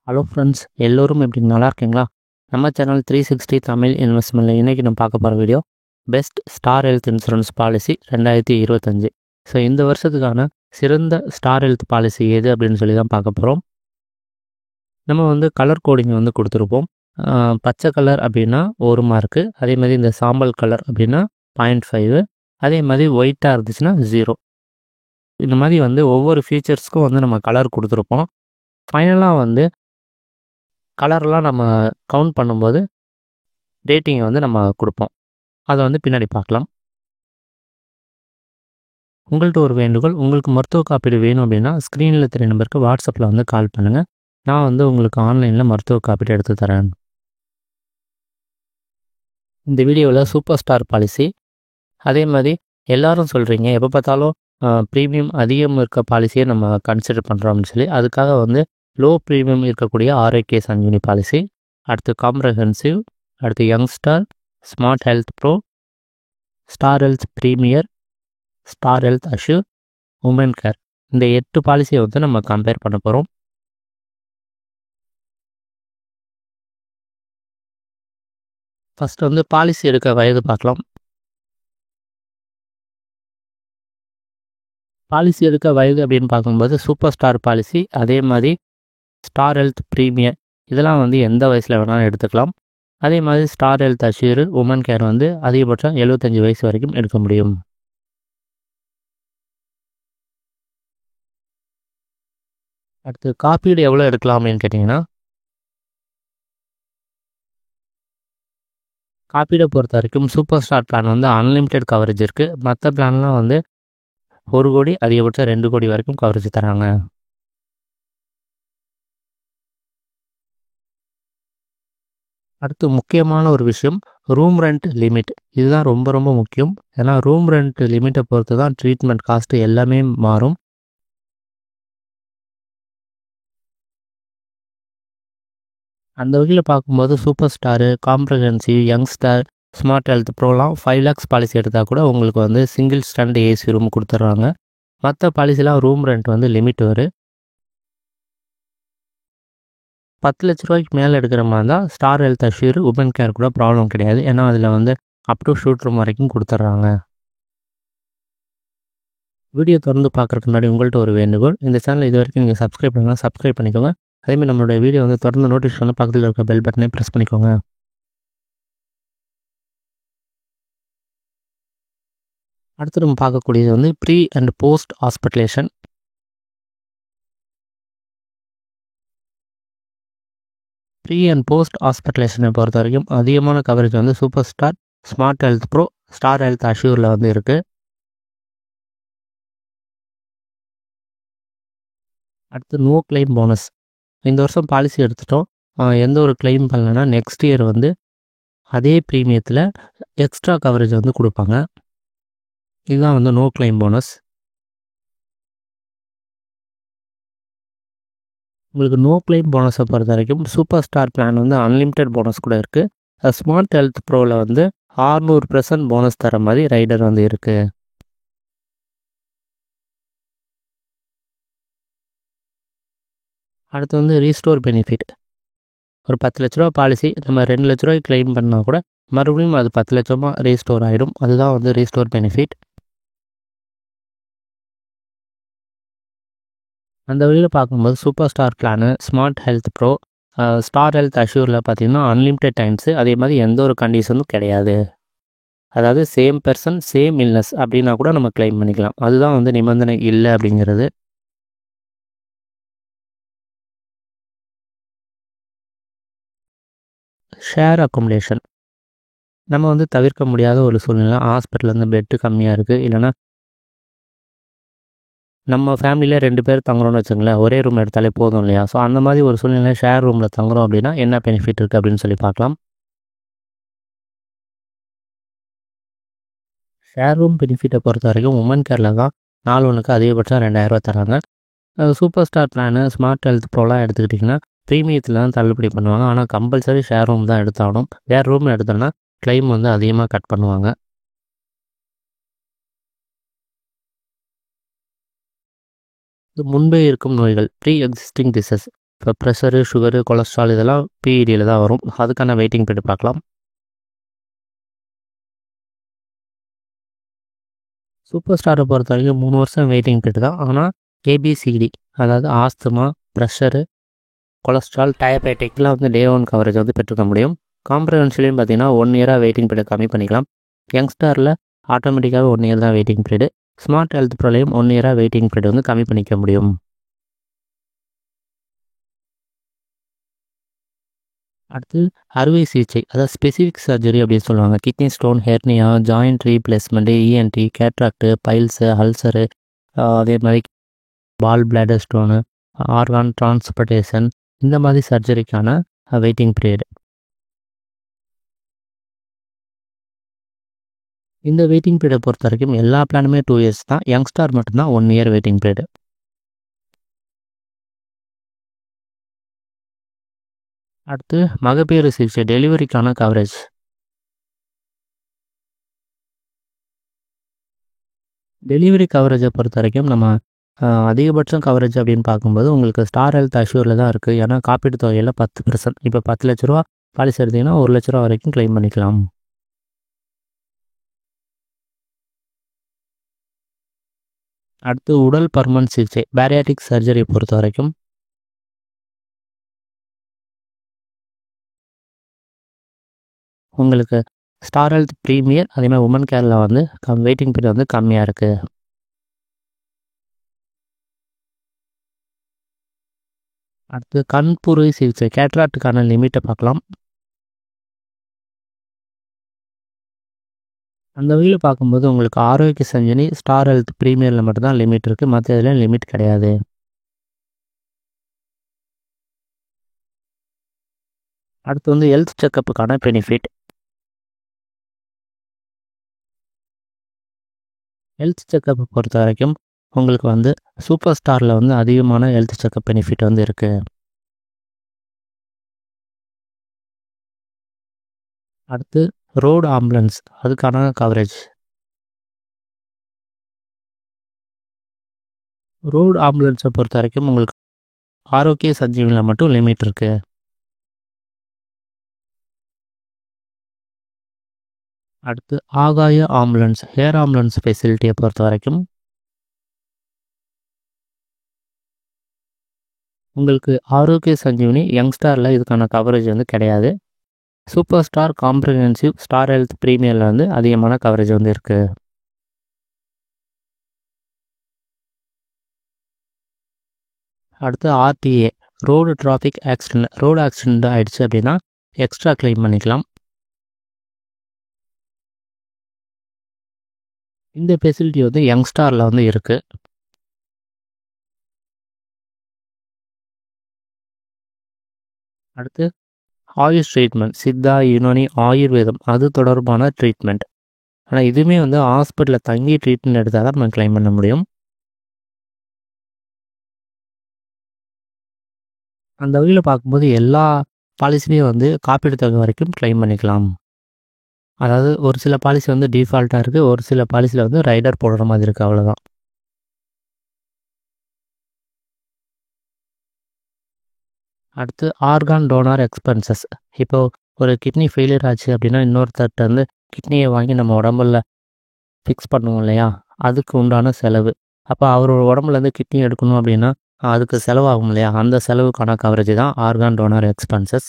Hello friends, எல்லோரும் எப்படி நல்லா இருக்கீங்களா? நம்ம சேனல் 360 தமிழ் இன்வெஸ்ட்மெண்ட்டில் இன்றைக்கி நம்ம பார்க்க போகிற video best star health insurance policy 2025. So இந்த வருஷத்துக்கான சிறந்த ஸ்டார் ஹெல்த் பாலிசி எது அப்படின்னு சொல்லி தான் பார்க்க போகிறோம். நம்ம கலர் கோடிங் கொடுத்துருப்போம். பச்சை கலர் அப்படின்னா 1 மார்க்கு, அதே மாதிரி இந்த சாம்பல் கலர் அப்படின்னா 0.5, அதே மாதிரி ஒயிட்டாக இருந்துச்சுன்னா 0. இந்த மாதிரி ஒவ்வொரு ஃபீச்சர்ஸ்க்கும் நம்ம கலர் கொடுத்துருப்போம். ஃபைனலாக கலர்லாம் நம்ம கவுண்ட் பண்ணும்போது ரேட்டிங்கை நம்ம கொடுப்போம். அதை பின்னாடி பார்க்கலாம். உங்கள்கிட்ட ஒரு வேண்டுகோள், உங்களுக்கு மருத்துவ காப்பீடு வேணும் அப்படின்னா ஸ்க்ரீனில் தெரிய நம்பருக்கு வாட்ஸ்அப்பில் கால் பண்ணுங்கள். நான் உங்களுக்கு ஆன்லைனில் மருத்துவ காப்பீடு எடுத்து தரேன். இந்த வீடியோவில் சூப்பர் ஸ்டார் பாலிசி, அதே மாதிரி எல்லாரும் சொல்கிறீங்க எப்போ பார்த்தாலும் ப்ரீமியம் அதிகம் இருக்க பாலிசியை நம்ம கன்சிடர் பண்ணுறோம் அப்படின்னு சொல்லி, அதுக்காக லோ ப்ரீமியம் இருக்கக்கூடிய ஆர்ஐகே சஞ்சீவனி பாலிசி, அடுத்து காம்ப்ரஹென்சிவ், அடுத்து Young Star, smart health bro, star health premier, star Health Assure, Woman Care, இந்த 8 பாலிசியை நம்ம கம்பேர் பண்ண போகிறோம். ஃபஸ்ட்டு பாலிசி எடுக்க வயது பார்க்கலாம். பாலிசி எடுக்க வயது அப்படின்னு பார்க்கும்போது சூப்பர் ஸ்டார் பாலிசி, அதே மாதிரி ஸ்டார் ஹெல்த் ப்ரீமியர், இதெல்லாம் எந்த வயசில் வேணாலும் எடுத்துக்கலாம். அதே மாதிரி Star Health Assure, Woman Care அதிகபட்சம் 75 வயசு வரைக்கும் எடுக்க முடியும். அடுத்து காப்பீடு எவ்வளோ எடுக்கலாம் அப்படின்னு கேட்டிங்கன்னா, காப்பீடை பொறுத்த வரைக்கும் super star plan unlimited coverage இருக்குது. மற்ற பிளான்லாம் 1 கோடி, அதிகபட்சம் 2 கோடி வரைக்கும் கவரேஜ் தராங்க. அடுத்து முக்கியமான ஒரு விஷயம், ரூம் ரெண்ட் லிமிட். இதுதான் ரொம்ப ரொம்ப முக்கியம். ஏன்னா ரூம் ரெண்ட் லிமிட்டை பொறுத்து தான் ட்ரீட்மெண்ட் காஸ்ட்டு எல்லாமே மாறும். அந்த வகையில் பார்க்கும்போது super star, comprehensive, young star, smart health ப்ரோலாம் 5 lakhs பாலிசி எடுத்தால் கூட உங்களுக்கு சிங்கிள் ஸ்டாண்ட் ஏசி ரூம் கொடுத்துட்றாங்க. மற்ற பாலிசிலாம் ரூம் ரெண்ட் லிமிட் வரும். 10 லட்ச ரூபாய்க்கு மேலே எடுக்கிற மாதிரி தான் Star Health Assure, Woman Care கூட ப்ராப்ளம் கிடையாது. ஏன்னா அதில் அப் டு ஷூட் ரூம் வரைக்கும் கொடுத்துட்றாங்க. வீடியோ தொடர்ந்து பார்க்குறதுக்கு முன்னாடி உங்கள்கிட்ட ஒரு வேண்டுகோள், இந்த சேனல் இது வரைக்கும் நீங்கள் சப்ஸ்கிரைப் பண்ணலாம், சப்ஸ்கிரைப் பண்ணிக்கோங்க. அதேமாதிரி நம்மளுடைய வீடியோ தொடர்ந்து நோட்டிஃபிகேஷன் பக்கத்தில் இருக்க பெல் பட்டனை ப்ரெஸ் பண்ணிக்கோங்க. அடுத்து நம்ம பார்க்கக்கூடியது pre and post hospitalisation. Pre and post ஹாஸ்பிட்டலேஷனை பொறுத்த வரைக்கும் அதிகமான coverage super star, smart health bro, star health அஷ்யூரில் இருக்குது. அடுத்து நோ கிளைம் போனஸ். இந்த வருஷம் பாலிசி எடுத்துட்டோம், எந்த ஒரு கிளைம் பண்ணலைன்னா நெக்ஸ்ட் இயர் அதே ப்ரீமியத்தில் எக்ஸ்ட்ரா கவரேஜ் கொடுப்பாங்க. இதுதான் நோ கிளைம் போனஸ். உங்களுக்கு நோ கிளைம் போனஸை பொறுத்த வரைக்கும் super star plan unlimited bonus கூட இருக்குது. ஸ்மார்ட் ஹெல்த் ப்ரோவில் 600% போனஸ் தர மாதிரி ரைடர் இருக்குது. அடுத்து ரீஸ்டோர் பெனிஃபிட். ஒரு 10 லட்ச ரூபா பாலிசி நம்ம 2 லட்ச ரூபாய்க்கு கிளைம் பண்ணால் கூட மறுபடியும் அது 10 லட்சமாக ரீஸ்டோர் ஆகிடும். அதுதான் ரீஸ்டோர் பெனிஃபிட். அந்த வழியில் பார்க்கும்போது super star plan, smart health bro, star health அஷ்யூரில் பார்த்திங்கன்னா அன்லிமிட்டெட் டைம்ஸு, அதே மாதிரி எந்த ஒரு கண்டிஷனும் கிடையாது. அதாவது சேம் பர்சன் சேம் இல்னஸ் அப்படின்னா கூட நம்ம கிளைம் பண்ணிக்கலாம். அதுதான் நிபந்தனை இல்லை அப்படிங்கிறது. ஷேர் அக்கோமடேஷன் நம்ம தவிர்க்க முடியாத ஒரு சூழ்நிலை. ஹாஸ்பிட்டலில் பெட்டு கம்மியாக இருக்குது, இல்லைனா நம்ம ஃபேமிலியில் 2 பேர் தங்குறோம்னு வச்சுங்களேன், ஒரே ரூம் எடுத்தாலே போதும் இல்லையா? ஸோ அந்த மாதிரி ஒரு சூழ்நிலை ஷேர் ரூமில் தங்குறோம் அப்படின்னா என்ன பெனிஃபிட் இருக்குது அப்படின்னு சொல்லி பார்க்கலாம். ஷேர் ரூம் பெனிஃபிட்டை பொறுத்த வரைக்கும் உமன் கேரில் தான் 4 ஒன்றுக்கு அதிகபட்சம் 2000 ரூபா தராங்க. Super star plan, smart health ப்ரோலாம் எடுத்துக்கிட்டிங்கன்னா ப்ரீமியத்தில் தான் தள்ளுபடி பண்ணுவாங்க. ஆனால் கம்பல்சரி ஷேர் ரூம் தான் எடுத்தாகணும். வேறு ரூம் எடுத்தோன்னா கிளைம் அதிகமாக கட் பண்ணுவாங்க. முன்பே இருக்கும் நோய்கள், ப்ரீ எக்ஸிஸ்டிங் டிசஸ். இப்போ ப்ரெஷரு, சுகரு, கொலஸ்ட்ரால் இதெல்லாம் பிஇடியில் தான் வரும். அதுக்கான வெயிட்டிங் பீரியட் பார்க்கலாம். சூப்பர் ஸ்டாரை பொறுத்த வரைக்கும் 3 வருஷம் வெயிட்டிங் பீரியட் தான். ஆனால் ஏபிசிடி அதாவது ஆஸ்துமா, ப்ரெஷரு, கொலஸ்ட்ரால், டயபெட்டிக்லாம் வந்து டே 1 கவரேஜ் வந்து பெற்றுக்க முடியும். காம்ப்ரஹென்சிவ்லையும் பார்த்தீங்கன்னா 1 இயராக வெயிட்டிங் பீரியட் கம்மி பண்ணிக்கலாம். யங்ஸ்டாரில் ஆட்டோமேட்டிக்காகவே 1 இயர் தான் வெயிட்டிங் பீரியடு. ஸ்மார்ட் ஹெல்த் ப்ரோலையும் 1 இயராக வெயிட்டிங் பீரியட் வந்து கம்மி பண்ணிக்க முடியும். அடுத்து அறுவை சிகிச்சை, அதாவது ஸ்பெசிஃபிக் சர்ஜரி அப்படின்னு சொல்லுவாங்க. Kidney stone, hernia, joint replacement, ENT, cataract, piles, ulcer, அதே மாதிரி பால் பிளாடர் ஸ்டோனு, ஆர்கான் டிரான்ஸ்பர்டேஷன், இந்த மாதிரி சர்ஜரிக்கான வெயிட்டிங் பீரியட். இந்த வெயிட்டிங் பீரியடை பொறுத்த வரைக்கும் எல்லா பிளானுமே 2 இயர்ஸ் தான். யங்ஸ்டார் மட்டும்தான் 1 இயர் வெயிட்டிங் பீரியட். அடுத்து மகப்பேறு சிகிச்சை, டெலிவரிக்கான கவரேஜ். டெலிவரி கவரேஜை பொறுத்த வரைக்கும் நம்ம அதிகபட்சம் கவரேஜ் அப்படின்னு பார்க்கும்போது உங்களுக்கு ஸ்டார் ஹெல்த் அஷ்யூரில் தான் இருக்குது. ஏன்னா காப்பீட்டு தொகையில் 10%. இப்போ 10 லட்ச ரூபா பாலிசி எடுத்திங்கன்னா 1 லட்ச ரூபா வரைக்கும் கிளைம் பண்ணிக்கலாம். அடுத்து உடல் பருமன் சிகிச்சை, பேரியாட்ரிக் சர்ஜரி பொறுத்த வரைக்கும் உங்களுக்கு ஸ்டார் ஹெல்த் ப்ரீமியர், அதேமாதிரி உமன் கேரில் வந்து வெயிட்டிங் பீரியட் வந்து கம்மியாக இருக்குது. அடுத்து கண்புரை சிகிச்சை, கேட்ராக்டுக்கான லிமிட்டை பார்க்கலாம். அந்த வகையில் பார்க்கும்போது உங்களுக்கு ஆரோக்கிய சஞ்சனி, ஸ்டார் ஹெல்த் ப்ரீமியரில் மட்டும்தான் லிமிட் இருக்குது. மற்ற இதில் லிமிட் கிடையாது. அடுத்து வந்து ஹெல்த் செக்கப்புக்கான பெனிஃபிட். ஹெல்த் செக்கப்பை பொறுத்த வரைக்கும் உங்களுக்கு வந்து சூப்பர் ஸ்டாரில் வந்து அதிகமான ஹெல்த் செக்கப் பெனிஃபிட் வந்து இருக்குது. அடுத்து ரோடு ஆம்புலன்ஸ், அதுக்கான கவரேஜ். ரோடு ஆம்புலன்ஸை பொறுத்த வரைக்கும் உங்களுக்கு ஆரோக்கிய சஞ்சீவனில் மட்டும் லிமிட் இருக்குது. அடுத்து ஆகாய ஆம்புலன்ஸ், ஏர் ஆம்புலன்ஸ் ஃபெசிலிட்டியை பொறுத்த வரைக்கும் உங்களுக்கு ஆரோக்கிய சஞ்சீவனி, யங்ஸ்டாரில் இதுக்கான கவரேஜ் வந்து கிடையாது. Super star, comprehensive, star health ப்ரீமியரில் வந்து அதிகமான கவரேஜ் வந்து இருக்குது. அடுத்து RTA, road traffic accident. Road accident ஆகிடுச்சு அப்படின்னா எக்ஸ்ட்ரா கிளைம் பண்ணிக்கலாம். இந்த ஃபெசிலிட்டி வந்து யங்ஸ்டாரில் வந்து இருக்குது. அடுத்து ஆயுஷ் ட்ரீட்மெண்ட், சித்தா, யுனானி, ஆயுர்வேதம் அது தொடர்பான ட்ரீட்மெண்ட். ஆனால் இதுவுமே வந்து ஹாஸ்பிட்டலில் தங்கி ட்ரீட்மெண்ட் எடுத்தால் தான் நம்ம கிளைம் பண்ண முடியும். அந்த வகையில் பார்க்கும்போது எல்லா பாலிசிலையும் வந்து காப்பீடு தொகை வரைக்கும் கிளைம் பண்ணிக்கலாம். அதாவது ஒரு சில பாலிசி வந்து டிஃபால்ட்டாக இருக்குது, ஒரு சில பாலிசியில் வந்து ரைடர் போடுற மாதிரி இருக்குது, அவ்வளோதான். அடுத்து ஆர்கான் டோனார் எக்ஸ்பென்சஸ். இப்போது ஒரு கிட்னி ஃபெயிலியர் ஆச்சு அப்படின்னா இன்னொருத்தர்கிட்ட வந்து கிட்னியை வாங்கி நம்ம உடம்புல ஃபிக்ஸ் பண்ணுவோம் இல்லையா, அதுக்கு உண்டான செலவு. அப்போ அவரோட உடம்புலேருந்து கிட்னி எடுக்கணும் அப்படின்னா அதுக்கு செலவாகும் இல்லையா, அந்த செலவுக்கான கவரேஜ் தான் ஆர்கான் டோனார் எக்ஸ்பென்சஸ்.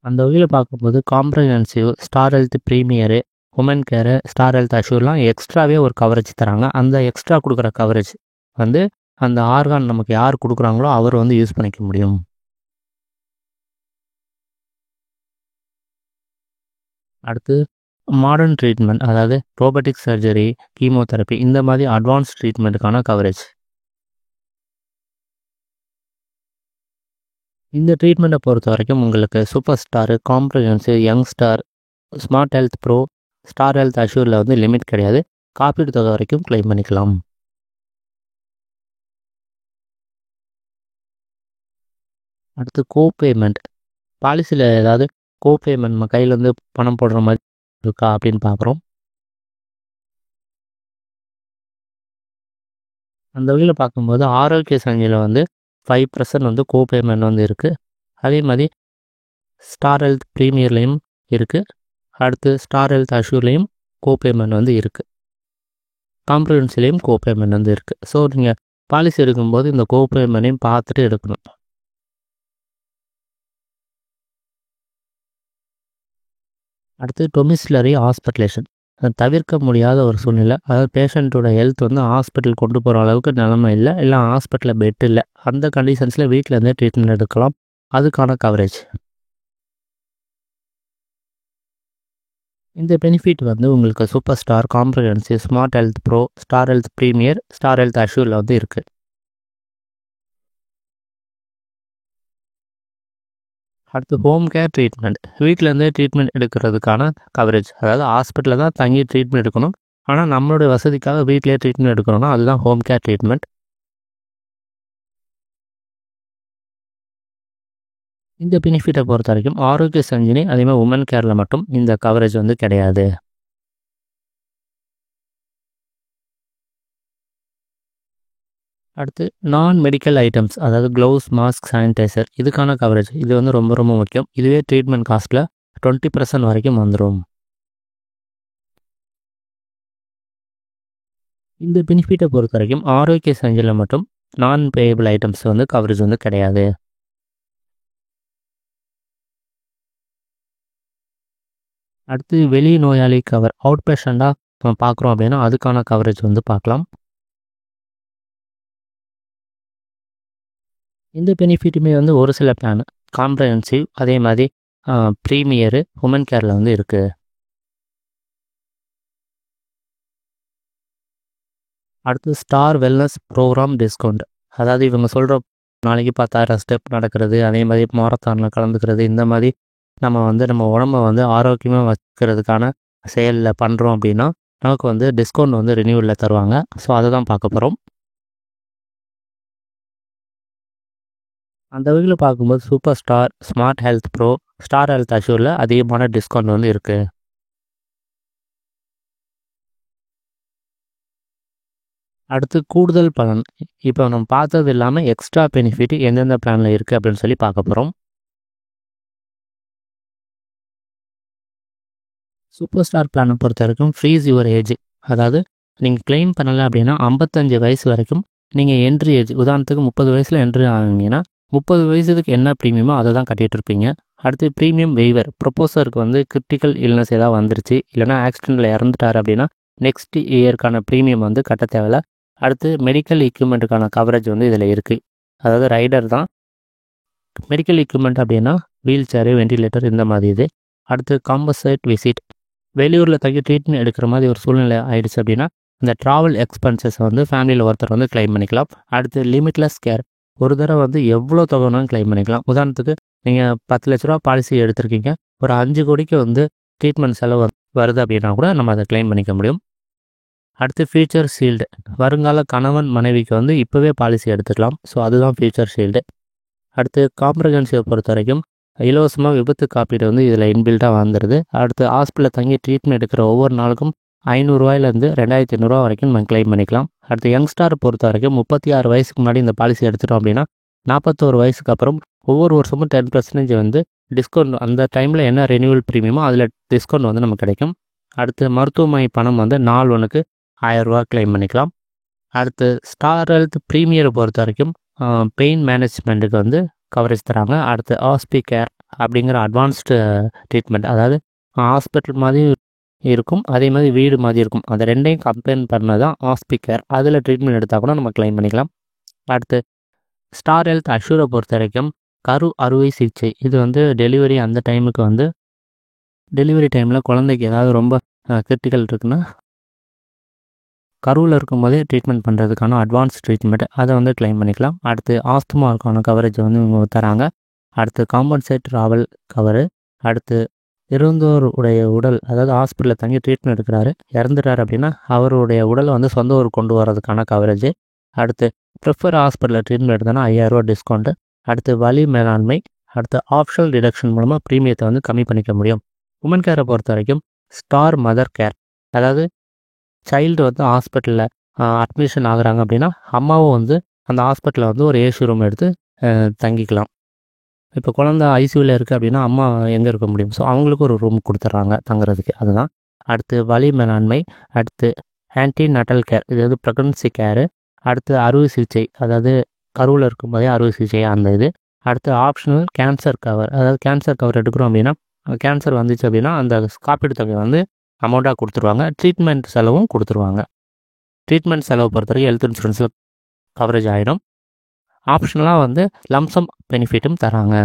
அந்த வகையில் பார்க்கும்போது காம்ப்ரஹென்சிவ், ஸ்டார் ஹெல்த் ப்ரீமியரு, உமன் கேரு, ஸ்டார் ஹெல்த் அஷ்யூர்லாம் எக்ஸ்ட்ராவே ஒரு கவரேஜ் தராங்க. அந்த எக்ஸ்ட்ரா கொடுக்குற கவரேஜ் வந்து அந்த ஆர்கான் நமக்கு யார் கொடுக்குறாங்களோ அவர் வந்து யூஸ் பண்ணிக்க முடியும். அடுத்து மாடர்ன் ட்ரீட்மெண்ட், அதாவது ரோபோட்டிக் சர்ஜரி, கீமோதெரப்பி, இந்த மாதிரி அட்வான்ஸ் ட்ரீட்மெண்ட்டுக்கான கவரேஜ். இந்த ட்ரீட்மெண்ட்டை பொறுத்த வரைக்கும் உங்களுக்கு super star, comprehensive, young star, smart health bro, star health அஷ்யூரில் வந்து லிமிட் கிடையாது. காப்பீடு தொகை வரைக்கும் கிளைம் பண்ணிக்கலாம். அடுத்து கோபேமெண்ட், பாலிசியில் ஏதாவது கோபேமெண்ட் நம்ம கையில் வந்து பணம் போடுற மாதிரி இருக்கா அப்படின்னு பார்க்குறோம். அந்த வகையில் பார்க்கும்போது ஆரோக்கிய சங்கியில் வந்து 5% வந்து கோபேமெண்ட் வந்து இருக்குது. அதே மாதிரி ஸ்டார் ஹெல்த் ப்ரீமியர்லேயும் இருக்குது. அடுத்து ஸ்டார் ஹெல்த் அஷ்யூர்லேயும் கோபேமெண்ட் வந்து இருக்குது. காம்ப்ரஹென்சிவ்லேயும் கோபேமெண்ட் வந்து இருக்குது. ஸோ நீங்கள் பாலிசி எடுக்கும்போது இந்த கோபேமெண்ட்டையும் பார்த்துட்டு எடுக்கணும். அடுத்து டொமிசிலரி ஹாஸ்பிட்டலேஷன், தவிர்க்க முடியாத ஒரு சூழ்நிலை. அதாவது பேஷண்ட்டோட ஹெல்த் வந்து ஹாஸ்பிட்டல் கொண்டு போகிற அளவுக்கு நிலைமை இல்லை ஹாஸ்பிட்டலில் பெட் இல்லை. அந்த கண்டிஷன்ஸில் வீட்டில் இருந்தே ட்ரீட்மெண்ட் எடுக்கலாம். அதுக்கான கவரேஜ். இந்த பெனிஃபிட் வந்து உங்களுக்கு super star, comprehensive, smart health bro, star health premier, star health அஷ்யூரில் வந்து இருக்குது. அடுத்து ஹோம் கேர் ட்ரீட்மெண்ட், வீட்டிலேருந்தே ட்ரீட்மெண்ட் எடுக்கிறதுக்கான கவரேஜ். அதாவது ஹாஸ்பிட்டலில் தான் தங்கி ட்ரீட்மெண்ட் எடுக்கணும், ஆனால் நம்மளுடைய வசதிக்காக வீட்டிலே ட்ரீட்மெண்ட் எடுக்கணும்னா அதுதான் ஹோம் கேர் ட்ரீட்மெண்ட். இந்த பெனிஃபிட்டை பொறுத்த வரைக்கும் ஆரோக்கிய சஞ்சினி அதேமாதிரி உமன் கேரில் மட்டும் இந்த கவரேஜ் வந்து கிடையாது. அடுத்து நான் மெடிக்கல் ஐட்டம்ஸ், அதாவது க்ளவுஸ், மாஸ்க், சானிடைசர், இதுக்கான கவரேஜ். இது வந்து ரொம்ப ரொம்ப முக்கியம். இதுவே ட்ரீட்மெண்ட் காஸ்ட்டில் 20% வரைக்கும் வந்துடும். இந்த பெனிஃபிட்டை பொறுத்த வரைக்கும் ஆரோக்கிய சஞ்சியில் மட்டும் நான் பேயபிள் ஐட்டம்ஸ் வந்து கவரேஜ் வந்து கிடையாது. அடுத்து வெளி நோயாளி கவர், அவுட் பேஷண்ட்டாக நம்ம பார்க்குறோம் அப்படின்னா அதுக்கான கவரேஜ் வந்து பார்க்கலாம். இந்த பெனிஃபிட்டுமே வந்து ஒரு சில பிளான் காம்ப்ரஹென்சிவ் அதே மாதிரி ப்ரீமியரு உமன் கேரில் வந்து இருக்குது. அடுத்து ஸ்டார் வெல்னஸ் ப்ரோக்ராம் டிஸ்கவுண்ட், அதாவது இவங்க சொல்கிற நாளைக்கு 10,000 ஸ்டெப் நடக்கிறது, அதே மாதிரி மாரத்தானில் கலந்துக்கிறது, இந்த மாதிரி நம்ம வந்து நம்ம உடம்பை வந்து ஆரோக்கியமாக வச்சுக்கிறதுக்கான செயலில் பண்ணுறோம் அப்படின்னா நமக்கு வந்து டிஸ்கவுண்ட் வந்து ரினியூவலில் தருவாங்க. ஸோ அதை தான் பார்க்க போகிறோம். அந்த வகையில் பார்க்கும்போது super star, smart health bro, star health அஷ்யூரில் அதிகமான டிஸ்கவுண்ட் வந்து இருக்குது. அடுத்து கூடுதல் பலன், இப்போ நம்ம பார்த்தது இல்லாமல் எக்ஸ்ட்ரா பெனிஃபிட் எந்தெந்த பிளானில் இருக்குது அப்படின்னு சொல்லி பார்க்க போகிறோம். சூப்பர் ஸ்டார் பிளானை பொறுத்த வரைக்கும் ஃப்ரீஸ் யுவர் ஏஜ், அதாவது நீங்கள் கிளைம் பண்ணலை அப்படின்னா 55 வயசு வரைக்கும் நீங்கள் என்ட்ரி ஏஜ், உதாரணத்துக்கு 30 வயசில் என்ட்ரி ஆனீங்கன்னா 30 வயசுக்கு என்ன ப்ரீமியமோ அதை தான் கட்டிகிட்டு இருப்பீங்க. அடுத்து ப்ரீமியம் வெய்வர், ப்ரொப்போசருக்கு வந்து கிரிட்டிக்கல் இல்னஸ் ஏதாவது வந்துருச்சு இல்லைனா ஆக்சிடெண்ட்டில் இறந்துட்டார் அப்படின்னா நெக்ஸ்ட் இயர்க்கான ப்ரீமியம் வந்து கட்ட தேவையில்ல. அடுத்து மெடிக்கல் எக்யூப்மெண்ட்டுக்கான கவரேஜ் வந்து இதில் இருக்குது. அதாவது ரைடர் தான் மெடிக்கல் எக்யூப்மெண்ட் அப்படின்னா வீல் சேரு, வெண்டிலேட்டர், இந்த மாதிரி இது. அடுத்து காம்பன்சேட் விசிட், வெளியூரில் தங்கி ட்ரீட்மெண்ட் எடுக்கிற மாதிரி ஒரு சூழ்நிலை ஆயிடுச்சு அப்படின்னா இந்த ட்ராவல் எக்ஸ்பென்சஸ் வந்து ஃபேமிலியில் ஒருத்தர் வந்து கிளைம் பண்ணிக்கலாம். அடுத்து லிமிட்லெஸ் கேர், ஒரு தடவை வந்து எவ்வளோ தொகைனாலும் கிளைம் பண்ணிக்கலாம். உதாரணத்துக்கு நீங்கள் 10 லட்ச ரூபா பாலிசி எடுத்திருக்கீங்க, ஒரு 5 கோடிக்கு வந்து ட்ரீட்மெண்ட் செலவு வருது அப்படின்னா கூட நம்ம அதை கிளைம் பண்ணிக்க முடியும். அடுத்து ஃபியூச்சர் ஷீல்டு, வருங்கால கணவன் மனைவிக்கு வந்து இப்போவே பாலிசி எடுத்துக்கலாம். ஸோ அதுதான் ஃபியூச்சர் ஷீல்டு. அடுத்து காம்ப்ரஹென்சிவ் பொறுத்த வரைக்கும் இலவசமாக விபத்து காப்பீடு வந்து இதில் இன்பில்ட்டாக வந்துடுது. அடுத்து ஹாஸ்பிட்டலில் தங்கி ட்ரீட்மெண்ட் எடுக்கிற ஒவ்வொரு நாளுக்கும் 500 ரூபாயிலேருந்து 2500 வரைக்கும் நம்ம கிளைம் பண்ணிக்கலாம். அடுத்து யங்ஸ்டார் பொறுத்த வரைக்கும் 36 வயசுக்கு முன்னாடி இந்த பாலிசி எடுத்துட்டோம் அப்படின்னா 41 வயசுக்கு அப்புறம் ஒவ்வொரு வருஷமும் 10% வந்து டிஸ்கவுண்ட், அந்த டைமில் என்ன ரெனியூவல் ப்ரீமியமோ அதில் டிஸ்கவுண்ட் வந்து நமக்கு கிடைக்கும். அடுத்து மருத்துவமனை பணம் வந்து நாள் ஒன்றுக்கு 1000 ரூபா கிளைம் பண்ணிக்கலாம். அடுத்து ஸ்டார் ஹெல்த் ப்ரீமியரை பொறுத்த வரைக்கும் பெயின் மேனேஜ்மெண்ட்டுக்கு வந்து கவரேஜ் தராங்க. அடுத்து ஹாஸ்பி கேர் அப்படிங்கிற அட்வான்ஸ்டு ட்ரீட்மெண்ட், அதாவது ஹாஸ்பிட்டல் மாதிரி இருக்கும் அதே மாதிரி வீடு மாதிரி இருக்கும், அதை ரெண்டையும் கம்பேர் பண்ணது தான் ஹாஸ்பி கேர். அதில் ட்ரீட்மெண்ட் எடுத்தால் கூட நம்ம கிளைம் பண்ணிக்கலாம். அடுத்து ஸ்டார் ஹெல்த் அஷ்யூரை பொறுத்த வரைக்கும் கரு அறுவை சிகிச்சை, இது வந்து டெலிவரி அந்த டைமுக்கு வந்து டெலிவரி டைமில் குழந்தைக்கு ஏதாவது ரொம்ப கிரிட்டிக்கல் இருக்குன்னா கருவில் இருக்கும்போதே ட்ரீட்மெண்ட் பண்ணுறதுக்கான அட்வான்ஸ் ட்ரீட்மெண்ட், அதை வந்து கிளைம் பண்ணிக்கலாம். அடுத்து ஆஸ்துமாவுக்கான கவரேஜ் வந்து இவங்க தராங்க. அடுத்து காம்பன்சேட் ட்ராவல் கவரு. அடுத்து இறந்தோருடைய உடல், அதாவது ஹாஸ்பிட்டலில் தங்கி ட்ரீட்மெண்ட் எடுக்கிறாரு, இறந்துட்டார் அப்படின்னா அவருடைய உடலை வந்து சொந்த ஊர் கொண்டு வரதுக்கான கவரேஜ். அடுத்து ப்ரிஃபர் ஹாஸ்பிட்டலில் ட்ரீட்மெண்ட் எடுத்தோன்னா 5000 ரூபா டிஸ்கவுண்ட்டு. அடுத்து வலி மேலாண்மை. அடுத்து ஆப்ஷனல் டிடக்ஷன் மூலமாக ப்ரீமியத்தை வந்து கம்மி பண்ணிக்க முடியும். உமன் கேரை பொறுத்த வரைக்கும் ஸ்டார் மதர் கேர், அதாவது சைல்டு வந்து ஹாஸ்பிட்டலில் அட்மிஷன் ஆகுறாங்க அப்படின்னா அம்மாவும் வந்து அந்த ஹாஸ்பிட்டலில் வந்து ஒரு ஏசி ரூம் எடுத்து தங்கிக்கலாம். இப்போ குழந்தை ஐசியூவில் இருக்குது அப்படின்னா அம்மா எங்கே இருக்க முடியும்? ஸோ அவங்களுக்கு ஒரு ரூம் கொடுத்துட்றாங்க தங்குறதுக்கு. அதுதான். அடுத்து வலி மேலாண்மை, அடுத்து ஆன்டி நட்டல் கேர், இது வந்து ப்ரெக்னன்சி கேரு, அடுத்து அறுவை சிகிச்சை, அதாவது கருவில் இருக்கும்போதே அறுவை சிகிச்சை அந்த இது. அடுத்து ஆப்ஷனல் கேன்சர் கவர், அதாவது கேன்சர் கவர் எடுக்கிறோம் அப்படின்னா கேன்சர் வந்துச்சு அப்படின்னா அந்த காப்பீடு தொகை வந்து அமௌண்ட்டாக கொடுத்துருவாங்க. ட்ரீட்மெண்ட் செலவும் கொடுத்துருவாங்க. ட்ரீட்மெண்ட் செலவு பொறுத்தவரைக்கும் ஹெல்த் இன்சூரன்ஸில் கவரேஜ் ஆகிடும். ஆப்ஷனலாக வந்து லம்சம் பெனிஃபிட்டும் தராங்க.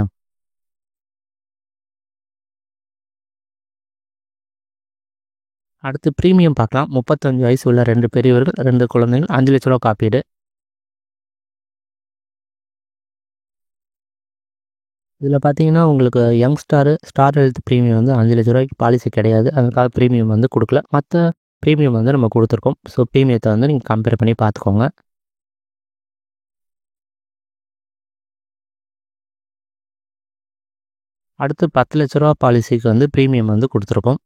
அடுத்து ப்ரீமியம் பார்க்கலாம். 35 வயசு உள்ள 2 பெரியவர்கள், 2 குழந்தைகள், 5 லட்ச ரூபா காப்பீடு. இதில் பார்த்தீங்கன்னா உங்களுக்கு ஸ்டார் ஹெல்த் ப்ரீமியம் வந்து 5 லட்ச ரூபாய்க்கு பாலிசி கிடையாது. அதுக்காக ப்ரீமியம் வந்து கொடுக்கல. மற்ற ப்ரீமியம் வந்து நம்ம கொடுத்துருக்கோம். ஸோ ப்ரீமியத்தை வந்து நீங்கள் கம்பேர் பண்ணி பார்த்துக்கோங்க. அடுத்து 10 லட்ச ரூபா பாலிசிக்கு வந்து ப்ரீமியம் வந்து கொடுத்துருக்கோம்.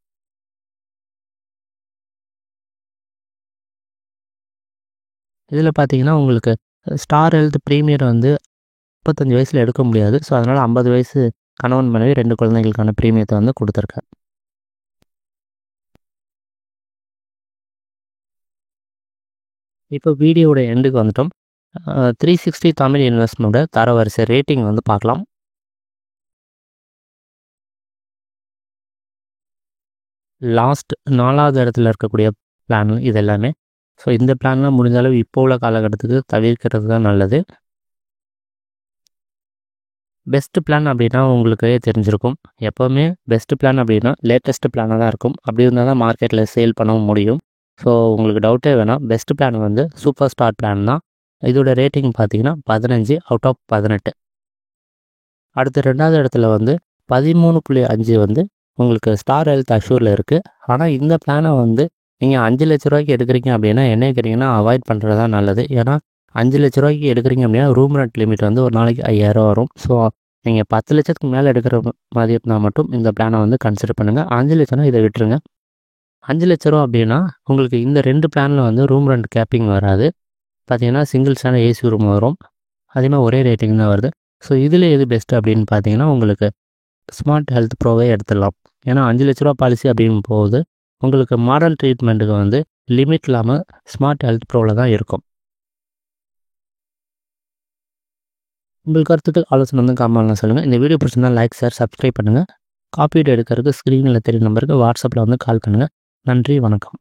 இதில் பார்த்தீங்கன்னா உங்களுக்கு ஸ்டார் ஹெல்த் ப்ரீமியம் வந்து 35 வயசில் எடுக்க முடியாது. ஸோ அதனால் 50 வயசு கணவன் மனைவி 2 குழந்தைகளுக்கான ப்ரீமியத்தை வந்து கொடுத்துருக்கேன். இப்போ வீடியோட எண்டுக்கு வந்துட்டோம். 360 தமிழ் இன்வெஸ்ட்மெண்ட்டோட தரவரிசை ரேட்டிங் வந்து பார்க்கலாம். லாஸ்ட் 4வது இடத்துல இருக்கக்கூடிய பிளான் இது எல்லாமே. ஸோ இந்த பிளான்லாம் முடிஞ்ச அளவு இப்போ உள்ள காலகட்டத்துக்கு தவிர்க்கிறது தான் நல்லது. பெஸ்ட் பிளான் அப்படின்னா உங்களுக்கே தெரிஞ்சிருக்கும். எப்போவுமே பெஸ்ட் பிளான் அப்படின்னா லேட்டஸ்ட் பிளானாக தான் இருக்கும். அப்படி இருந்தால் தான் மார்க்கெட்டில் சேல் பண்ணவும் முடியும். ஸோ உங்களுக்கு டவுட்டே வேணாம், பெஸ்ட் பிளான் வந்து சூப்பர் ஸ்டார் பிளான் தான். இதோட ரேட்டிங் பார்த்தீங்கன்னா 15 அவுட் ஆஃப் 18. அடுத்து 2வது இடத்துல வந்து 13.5 வந்து உங்களுக்கு ஸ்டார் ஹெல்த் அஷ்யூரில் இருக்குது. ஆனால் இந்த பிளானை வந்து நீங்கள் 5 லட்ச ரூபாய்க்கு எடுக்கிறீங்க அப்படின்னா என்ன கேட்டிங்கன்னா அவாய்ட் பண்ணுறது தான் நல்லது. ஏன்னா 5 லட்ச ரூபாய்க்கு எடுக்கிறீங்க அப்படின்னா ரூம் ரெண்ட் லிமிட் வந்து ஒரு நாளைக்கு 5000 வரும். ஸோ நீங்கள் 10 லட்சத்துக்கு மேலே எடுக்கிற மாதிரி இருந்தால் மட்டும் இந்த பிளானை வந்து கன்சிடர் பண்ணுங்கள். 5 லட்சம்னா இதை விட்டுருங்க. 5 லட்ச ரூபா அப்படின்னா உங்களுக்கு இந்த 2 பிளானில் வந்து ரூம் ரெண்ட் கேப்பிங் வராது. பார்த்தீங்கன்னா சிங்கிள் ஸ்டாண்ட் ஏசி ரூம் வரும். அதேமாதிரி ஒரே ரேட்டிங் தான் வருது. ஸோ இதில் எது பெஸ்ட்டு அப்படின்னு பார்த்தீங்கன்னா உங்களுக்கு ஸ்மார்ட் ஹெல்த் ப்ரோவே எடுத்துடலாம். ஏன்னா 5 லட்ச ரூபா பாலிசி அப்படின்னு போகுது உங்களுக்கு மாடல் ட்ரீட்மெண்ட்டுக்கு வந்து லிமிட் இல்லாமல் ஸ்மார்ட் ஹெல்த் ப்ரோவில் தான் இருக்கும். உங்களுக்கு கருத்துக்கள் ஆலோசனை வந்து கமெண்ட்லாம் சொல்லுங்கள். இந்த வீடியோ பிடிச்சிருந்தா லைக், ஷேர், சப்ஸ்கிரைப் பண்ணுங்கள். காப்பீடு எடுக்கிறதுக்கு ஸ்க்ரீனில் தெரியும் நம்பருக்கு வாட்ஸ்அப்பில் வந்து கால் பண்ணுங்கள். நன்றி, வணக்கம்.